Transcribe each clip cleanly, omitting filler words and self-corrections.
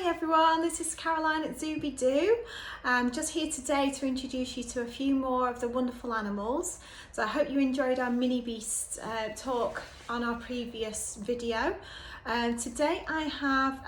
Hi everyone, this is Caroline at Zoobidoo. I'm just here today to introduce you to a few more of the wonderful animals. So I hope you enjoyed our mini beast talk on our previous video. Today I have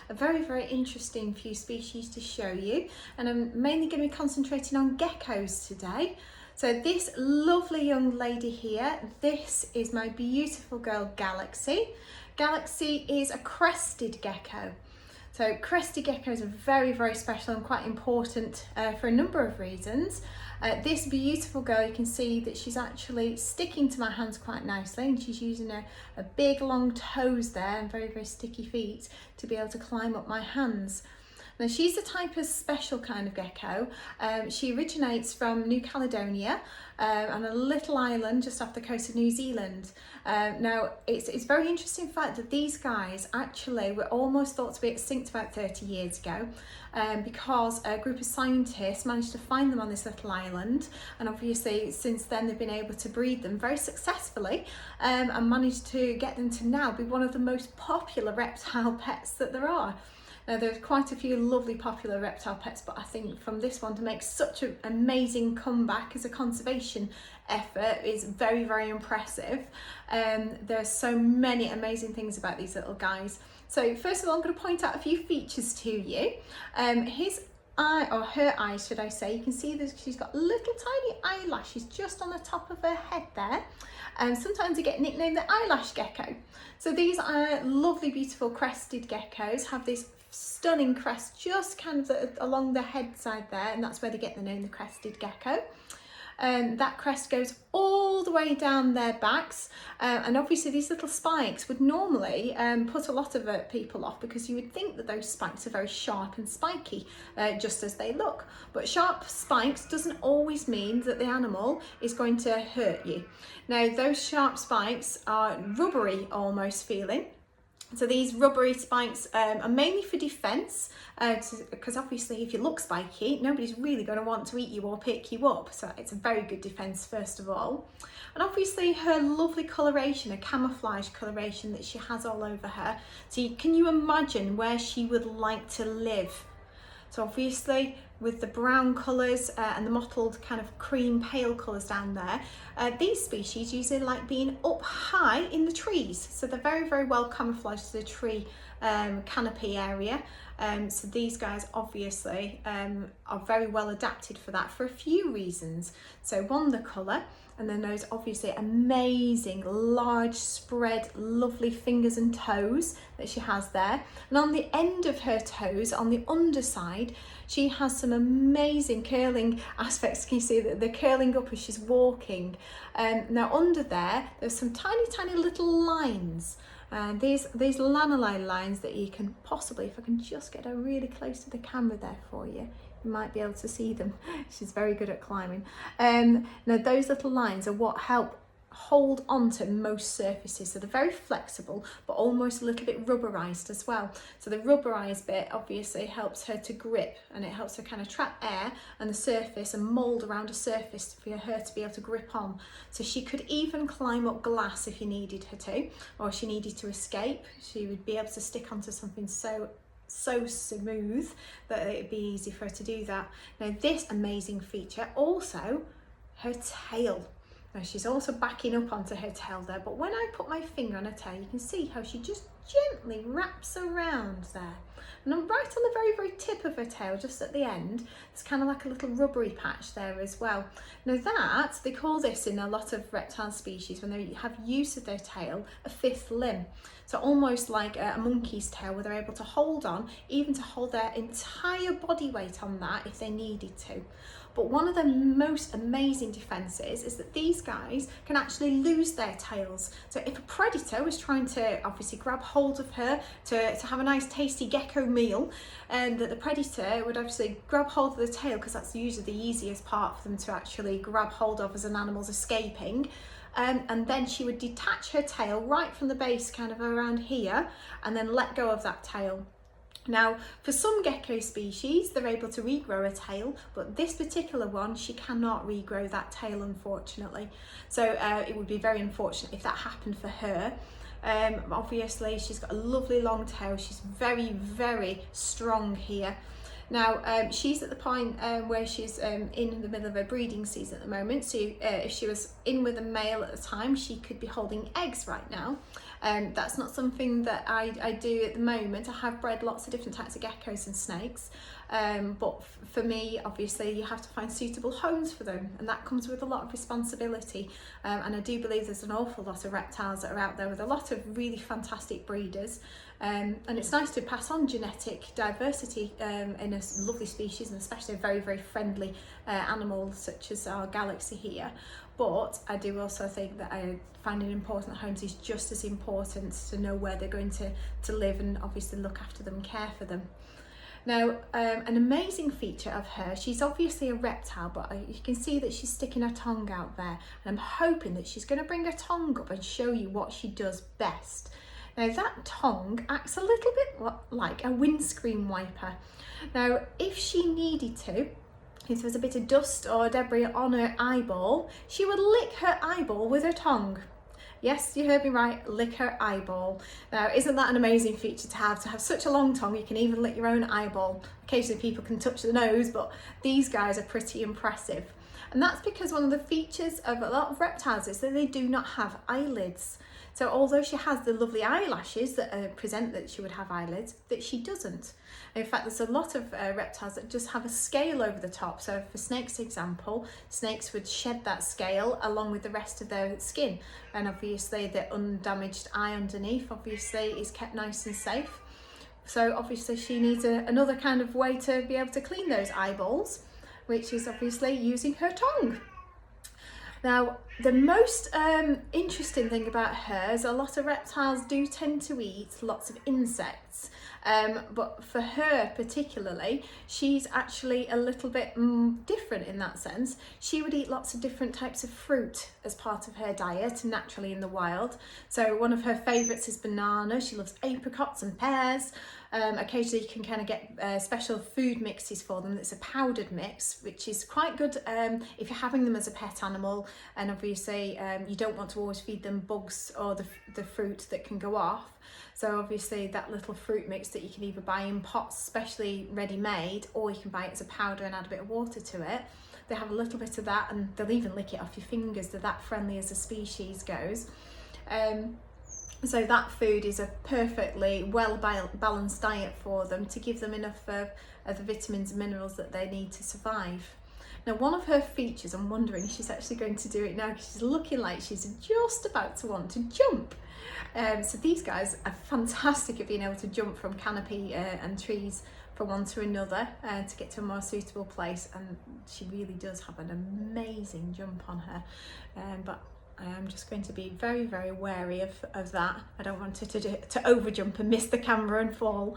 a very interesting few species to show you, and I'm mainly going to be concentrating on geckos today. So this lovely young lady here, this is my beautiful girl Galaxy. Galaxy is a crested gecko. So crested geckos are very special and quite important for a number of reasons. This beautiful girl, you can see that she's actually sticking to my hands quite nicely, and she's using a big long toes there and very sticky feet to be able to climb up my hands. Now she's a type of special kind of gecko. She originates from New Caledonia on a little island just off the coast of New Zealand. Now it's very interesting fact that these guys actually were almost thought to be extinct about 30 years ago because a group of scientists managed to find them on this little island, and obviously since then they've been able to breed them very successfully and managed to get them to now be one of the most popular reptile pets that there are. Now there's quite a few lovely popular reptile pets, but I think from this one to make such an amazing comeback as a conservation effort is very impressive. There's so many amazing things about these little guys. So first of all, I'm going to point out a few features to you. His eye, or her eyes should I say, you can see that she's got little tiny eyelashes just on the top of her head there. Sometimes they get nicknamed the eyelash gecko. So these are lovely beautiful crested geckos, have this stunning crest just kind of along the head side there, and that's where they get the name the crested gecko. That crest goes all the way down their backs, and obviously these little spikes would normally put a lot of people off, because you would think that those spikes are very sharp and spiky, just as they look. But sharp spikes doesn't always mean that the animal is going to hurt you. Now those sharp spikes are rubbery almost feeling. So these rubbery spikes are mainly for defence, because obviously if you look spiky, nobody's really going to want to eat you or pick you up. So it's a very good defence first of all. And obviously her lovely coloration, a camouflage coloration that she has all over her. So can you imagine where she would like to live? So obviously with the brown colours and the mottled kind of cream pale colours down there, these species usually like being up high in the trees. So they're very well camouflaged to the tree canopy area. So these guys obviously are very well adapted for that for a few reasons. So one, the colour, and then those obviously amazing large spread lovely fingers and toes that she has there. And on the end of her toes, on the underside, she has some amazing curling aspects. Can you see that they're curling up as she's walking? Now under there's some tiny little lines. These lanolin lines that you can possibly, if I can just get her really close to the camera there for you, you might be able to see them. She's very good at climbing. Now those little lines are what help hold on to most surfaces, so they're very flexible but almost a little bit rubberized as well. So the rubberized bit obviously helps her to grip, and it helps her kind of trap air and the surface and mold around a surface for her to be able to grip on. So she could even climb up glass if you needed her to, or she needed to escape. She would be able to stick onto something so smooth that it'd be easy for her to do that. Now this amazing feature, also her tail. Now she's also backing up onto her tail there, but when I put my finger on her tail, you can see how she just gently wraps around there. And I'm right on the very tip of her tail, just at the end, it's kind of like a little rubbery patch there as well. Now that, they call this in a lot of reptile species, when they have use of their tail, a fifth limb. So almost like a monkey's tail, where they're able to hold on, even to hold their entire body weight on that if they needed to. But one of the most amazing defences is that these guys can actually lose their tails. So if a predator was trying to obviously grab hold of her to have a nice tasty gecko meal, and that the predator would obviously grab hold of the tail, because that's usually the easiest part for them to actually grab hold of as an animal's escaping. And then she would detach her tail right from the base, kind of around here, and then let go of that tail. Now, for some gecko species, they're able to regrow a tail, but this particular one, she cannot regrow that tail, unfortunately. So it would be very unfortunate if that happened for her. Obviously she's got a lovely long tail. She's very, very strong here. Now she's at the point where she's in the middle of her breeding season at the moment, so if she was in with a male at the time, she could be holding eggs right now. That's not something that I do at the moment. I have bred lots of different types of geckos and snakes, but for me, obviously, you have to find suitable homes for them, and that comes with a lot of responsibility. And I do believe there's an awful lot of reptiles that are out there with a lot of really fantastic breeders. And it's nice to pass on genetic diversity in a lovely species, and especially a very, very friendly animal such as our galaxy here. But I do also think that finding important homes is just as important, to know where they're going to live and obviously look after them and care for them. Now, an amazing feature of her, she's obviously a reptile, but you can see that she's sticking her tongue out there, and I'm hoping that she's going to bring her tongue up and show you what she does best. Now, that tongue acts a little bit like a windscreen wiper. Now, if she needed to, if there was a bit of dust or debris on her eyeball, she would lick her eyeball with her tongue. Yes, you heard me right, lick her eyeball. Now, isn't that an amazing feature to have such a long tongue? You can even lick your own eyeball. Occasionally people can touch the nose, but these guys are pretty impressive. And that's because one of the features of a lot of reptiles is that they do not have eyelids. So although she has the lovely eyelashes that present that she would have eyelids, that she doesn't. In fact, there's a lot of reptiles that just have a scale over the top. So for snakes, example, snakes would shed that scale along with the rest of their skin. And obviously the undamaged eye underneath obviously is kept nice and safe. So obviously she needs another kind of way to be able to clean those eyeballs, which is obviously using her tongue. Now, the most interesting thing about her is a lot of reptiles do tend to eat lots of insects, but for her particularly, she's actually a little bit different in that sense. She would eat lots of different types of fruit as part of her diet naturally in the wild. So one of her favourites is banana. She loves apricots and pears. Occasionally you can kind of get special food mixes for them. It's a powdered mix, which is quite good if you're having them as a pet animal, and obviously you don't want to always feed them bugs or the fruit that can go off. So obviously that little fruit mix that you can either buy in pots, especially ready-made, or you can buy it as a powder and add a bit of water to it. They have a little bit of that, and they'll even lick it off your fingers. They're that friendly as the species goes. So that food is a perfectly well balanced diet for them to give them enough of the vitamins and minerals that they need to survive. Now, one of her features, I'm wondering if she's actually going to do it now, because she's looking like she's just about to want to jump. So these guys are fantastic at being able to jump from canopy and trees from one to another to get to a more suitable place, and she really does have an amazing jump on her. But I am just going to be very, very wary of that. I don't want her to over jump and miss the camera and fall.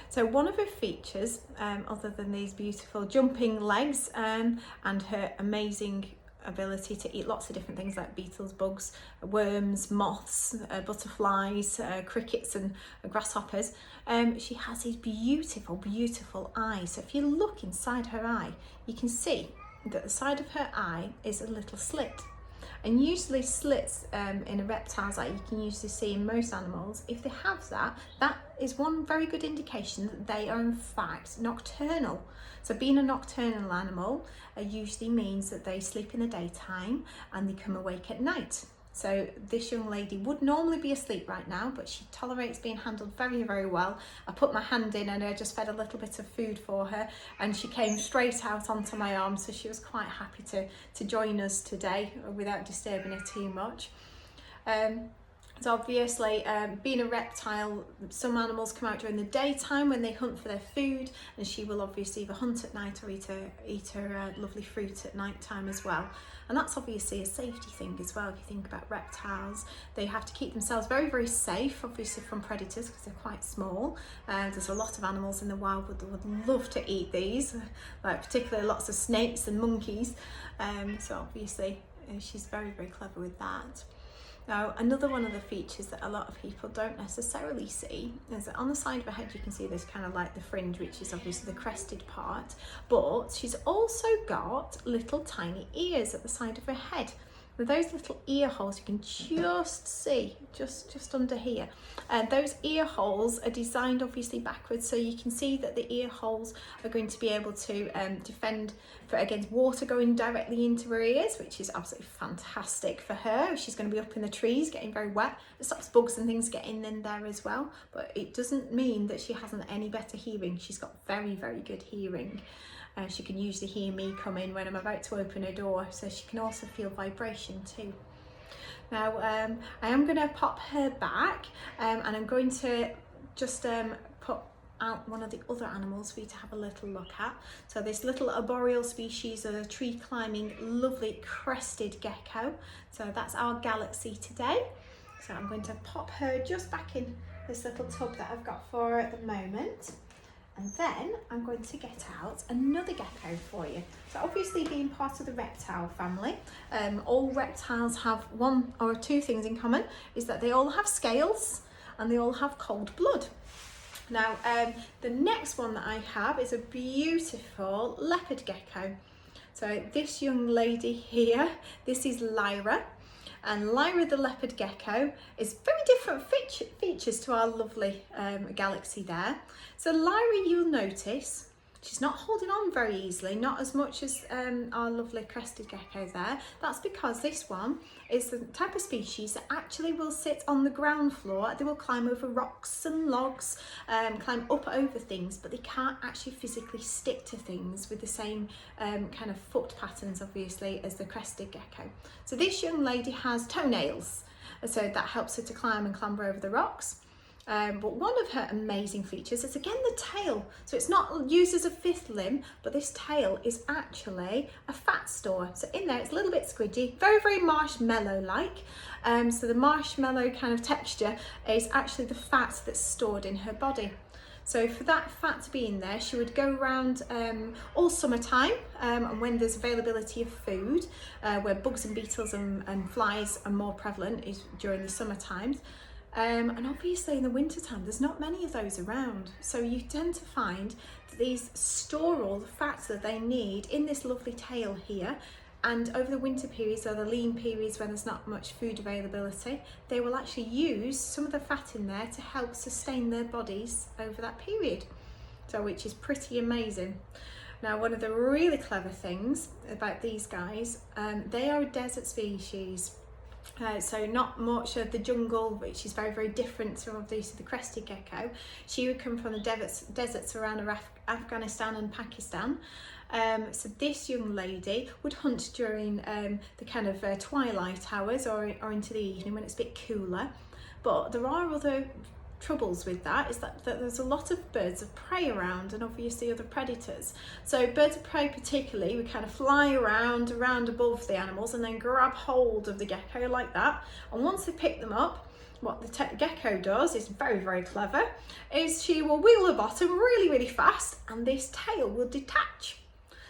So one of her features, other than these beautiful jumping legs and her amazing ability to eat lots of different things like beetles, bugs, worms, moths, butterflies, crickets and grasshoppers, she has these beautiful, beautiful eyes. So if you look inside her eye, you can see that the side of her eye is a little slit. And usually slits in a reptile's eye, you can usually see in most animals. If they have that, that is one very good indication that they are in fact nocturnal. So being a nocturnal animal usually means that they sleep in the daytime and they come awake at night. So this young lady would normally be asleep right now, but she tolerates being handled very, very well. I put my hand in and I just fed a little bit of food for her, and she came straight out onto my arm, so she was quite happy to join us today without disturbing her too much. So obviously, being a reptile, some animals come out during the daytime when they hunt for their food, and she will obviously either hunt at night or eat her lovely fruit at night time as well. And that's obviously a safety thing as well. If you think about reptiles, they have to keep themselves very, very safe, obviously from predators, because they're quite small. There's a lot of animals in the wild that would love to eat these, like particularly lots of snakes and monkeys. So obviously, she's very, very clever with that. Now, another one of the features that a lot of people don't necessarily see is that on the side of her head you can see there's kind of like the fringe, which is obviously the crested part, but she's also got little tiny ears at the side of her head. With those little ear holes, you can just see, just under here. Those ear holes are designed obviously backwards, so you can see that the ear holes are going to be able to defend against water going directly into her ears, which is absolutely fantastic for her. She's going to be up in the trees getting very wet. It stops bugs and things getting in there as well, but it doesn't mean that she hasn't any better hearing. She's got very, very good hearing. She can usually hear me come in when I'm about to open a door, so she can also feel vibration too. Now I am going to pop her back and I'm going to just put out one of the other animals for you to have a little look at. So this little arboreal species of a tree climbing lovely crested gecko. So that's our Galaxy today. So I'm going to pop her just back in this little tub that I've got for her at the moment. And then I'm going to get out another gecko for you. So obviously, being part of the reptile family, all reptiles have one or two things in common, is that they all have scales and they all have cold blood. Now, the next one that I have is a beautiful leopard gecko. So this young lady here, this is Lyra. And Lyra the leopard gecko is very different features to our lovely Galaxy there. So Lyra, you'll notice, she's not holding on very easily, not as much as our lovely crested gecko there. That's because this one is the type of species that actually will sit on the ground floor. They will climb over rocks and logs, climb up over things, but they can't actually physically stick to things with the same kind of foot patterns, obviously, as the crested gecko. So this young lady has toenails, so that helps her to climb and clamber over the rocks. But one of her amazing features is again the tail. So it's not used as a fifth limb, but this tail is actually a fat store. So in there it's a little bit squidgy, very, very marshmallow-like. So the marshmallow kind of texture is actually the fat that's stored in her body. So for that fat to be in there, she would go around all summertime and when there's availability of food, where bugs and beetles and flies are more prevalent is during the summer times. And obviously in the winter time there's not many of those around, so you tend to find that these store all the fats that they need in this lovely tail here, and over the winter periods or the lean periods when there's not much food availability, they will actually use some of the fat in there to help sustain their bodies over that period, so which is pretty amazing. Now, one of the really clever things about these guys, they are a desert species. So not much of the jungle, which is very, very different to obviously the crested gecko. She would come from the deserts around Afghanistan and Pakistan. So this young lady would hunt during the kind of twilight hours or into the evening when it's a bit cooler. But there are other troubles with that, is that there's a lot of birds of prey around and obviously other predators. So birds of prey particularly would kind of fly around above the animals and then grab hold of the gecko like that, and once they pick them up, what the gecko does is very, very clever, is she will wiggle her bottom really, really fast and this tail will detach.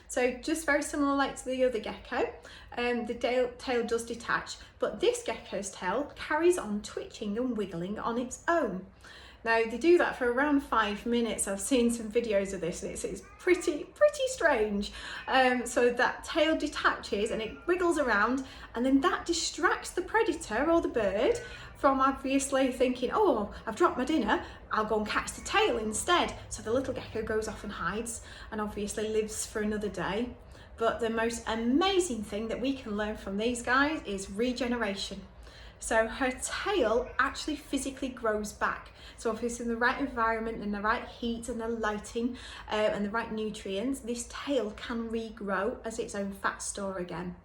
So just very similar like to the other gecko, the tail does detach, but this gecko's tail carries on twitching and wiggling on its own. Now they do that for around 5 minutes. I've seen some videos of this and it's pretty strange. So that tail detaches and it wiggles around, and then that distracts the predator or the bird from obviously thinking, oh, I've dropped my dinner, I'll go and catch the tail instead. So the little gecko goes off and hides and obviously lives for another day. But the most amazing thing that we can learn from these guys is regeneration. So her tail actually physically grows back. So if it's in the right environment and the right heat and the lighting and the right nutrients, this tail can regrow as its own fat store again.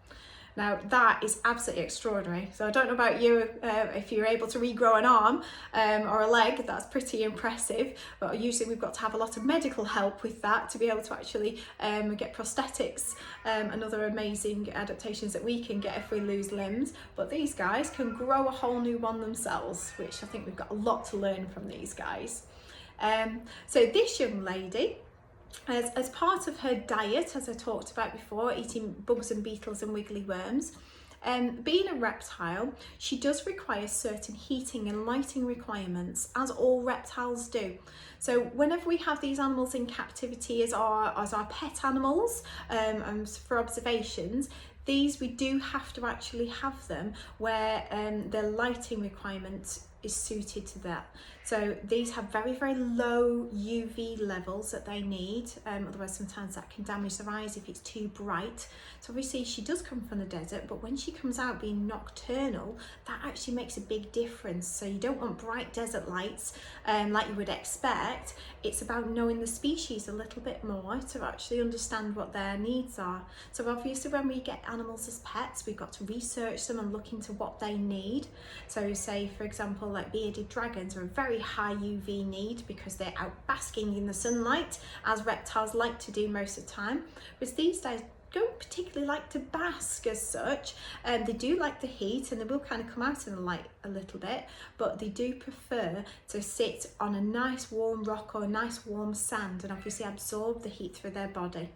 Now that is absolutely extraordinary. So I don't know about you, if you're able to regrow an arm or a leg, that's pretty impressive. But usually we've got to have a lot of medical help with that to be able to actually get prosthetics and other amazing adaptations that we can get if we lose limbs. But these guys can grow a whole new one themselves, which I think we've got a lot to learn from these guys. So this young lady, as part of her diet, as I talked about before, eating bugs and beetles and wiggly worms, being a reptile, she does require certain heating and lighting requirements, as all reptiles do. So whenever we have these animals in captivity as our pet animals and for observations, These we do have to actually have them where the lighting requirement is suited to that. So these have very, very low UV levels that they need, otherwise sometimes that can damage their eyes if it's too bright. So obviously she does come from the desert, but when she comes out being nocturnal, that actually makes a big difference. So you don't want bright desert lights like you would expect. It's about knowing the species a little bit more to actually understand what their needs are. So obviously when we get animals as pets, we've got to research them and look into what they need. So say for example, like bearded dragons are a very high UV need because they're out basking in the sunlight, as reptiles like to do most of the time. Whereas these days don't particularly like to bask as such. They do like the heat and they will kind of come out in the light a little bit, but they do prefer to sit on a nice warm rock or a nice warm sand and obviously absorb the heat through their body.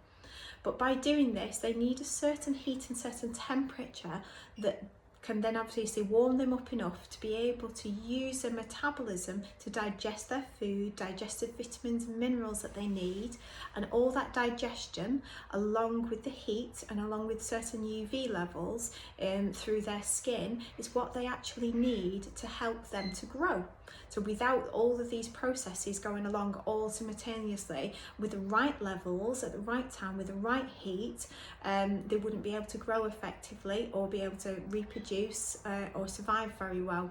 But by doing this, they need a certain heat and certain temperature that can then obviously warm them up enough to be able to use their metabolism to digest their food, digest the vitamins and minerals that they need, and all that digestion along with the heat and along with certain UV levels through their skin is what they actually need to help them to grow. So without all of these processes going along all simultaneously with the right levels at the right time with the right heat, they wouldn't be able to grow effectively or be able to reproduce or survive very well.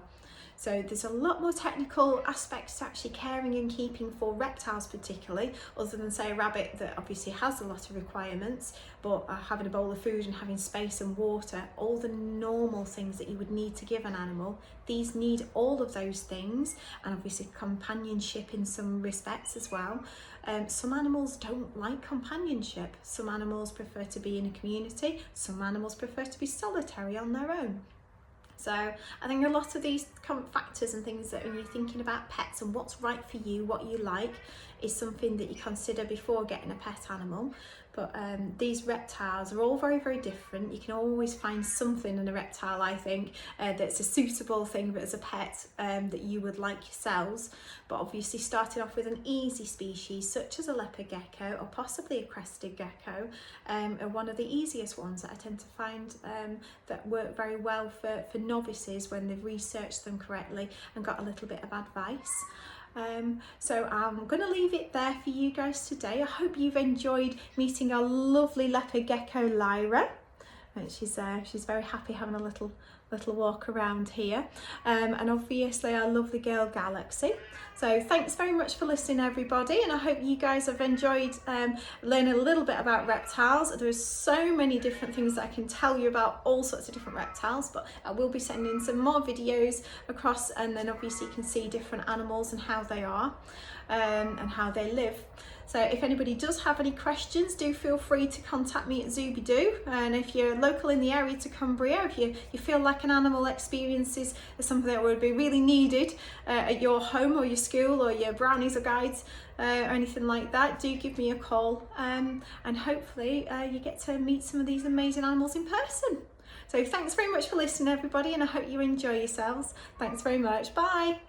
So there's a lot more technical aspects to actually caring and keeping for reptiles particularly, other than say a rabbit that obviously has a lot of requirements, but having a bowl of food and having space and water, all the normal things that you would need to give an animal, these need all of those things, and obviously companionship in some respects as well. Some animals don't like companionship. Some animals prefer to be in a community. Some animals prefer to be solitary on their own. So I think a lot of these factors and things that when you're thinking about pets and what's right for you, what you like, is something that you consider before getting a pet animal. But these reptiles are all very, very different. You can always find something in a reptile, I think, that's a suitable thing but as a pet that you would like yourselves. But obviously starting off with an easy species such as a leopard gecko or possibly a crested gecko are one of the easiest ones that I tend to find that work very well for novices when they've researched them correctly and got a little bit of advice. So I'm going to leave it there for you guys today. I hope you've enjoyed meeting our lovely leopard gecko Lyra. She's very happy having a little walk around here, and obviously our lovely girl Galaxy. So thanks very much for listening everybody, and I hope you guys have enjoyed learning a little bit about reptiles. There's so many different things that I can tell you about all sorts of different reptiles, but I will be sending some more videos across, and then obviously you can see different animals and how they are and how they live. So if anybody does have any questions, do feel free to contact me at Zoobidoo. And if you're local in the area to Cumbria, if you feel like an animal experience is something that would be really needed at your home or your school or your brownies or guides or anything like that, do give me a call, and hopefully you get to meet some of these amazing animals in person. So thanks very much for listening everybody, and I hope you enjoy yourselves. Thanks very much. Bye.